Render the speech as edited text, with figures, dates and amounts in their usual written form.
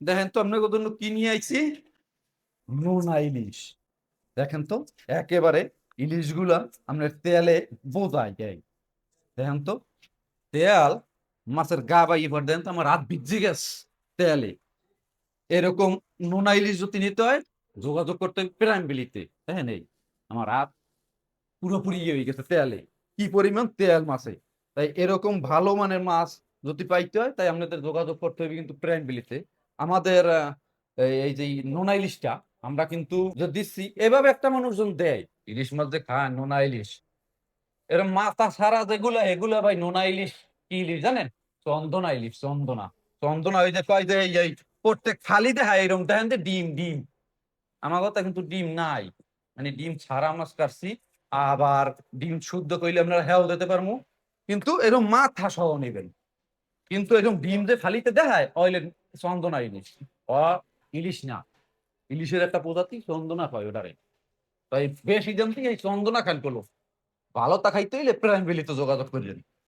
দেখেন তো আপনার জন্য কি নিয়ে আইছি, নোনা ইলিশ। দেখেন তো একেবারে ইলিশ গুলা আপনার তেলে বোঝাই যায়। দেখেন তো তেল মাছের গা বাইয়ে পর দেন তো আমার রাত ভিজি গেছে তেলে। এরকম নোনা ইলিশ যদি নিতে হয় যোগাযোগ করতে হবে প্রাইম বিলিতে। দেখেন এই আমার রাত পুরোপুরি ইয়ে হয়ে গেছে তেলে, কি পরিমাণ তেল মাছে। তাই এরকম ভালো মানের মাছ যদি পাইতে হয় তাই আপনাদের যোগাযোগ করতে হবে কিন্তু প্রাইম বিলিতে। আমাদের এই যে নোনা ইলিশটা আমরা কিন্তু যে দিচ্ছি এভাবে একটা মানুষজন দেয়, ইলিশ মাছ যে খায় নোনা ইলিশ, এরকম মাথা ছাড়া যেগুলা এগুলা ভাই নোনা ইলিশ। কি ইলিশ জানেন? চন্দনা ইলিশ, চন্দনা। চন্দনা ওই যে কয় যে এই প্রত্যেক ফালি দেখায় এরকম দেখেন যে ডিম ডিম, আমার কথা কিন্তু ডিম নাই, মানে ডিম ছাড়া মাছ কাটছি। আবার ডিম শুদ্ধ কইলে আপনারা হ্যাঁ দিতে পারবো, কিন্তু এরকম মাথা সহ নেবেন। কিন্তু এরকম ডিম যে ফালিতে দেখায় অইলের চন্দনা ইলিশ। অ ইলিশ না, ইলিশের একটা প্রজাতি চন্দনা কয় ওটারে। তাই বেশি দাম থেকে এই চন্দনা খান করলো। ভালো তা খাইতে হইলে প্রাইম ভ্যালিতে যোগাযোগ করলেন।